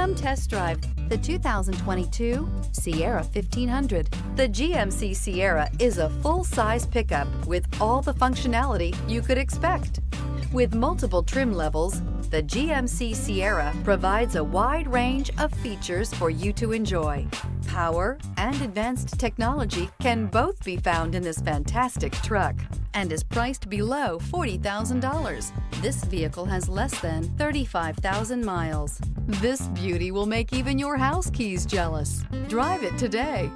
Come test drive the 2022 Sierra 1500. The GMC Sierra is a full-size pickup with all the functionality you could expect. With multiple trim levels, the GMC Sierra provides a wide range of features for you to enjoy. Power and advanced technology can both be found in this fantastic truck and is priced below $40,000. This vehicle has less than 35,000 miles. This beauty will make even your house keys jealous. Drive it today.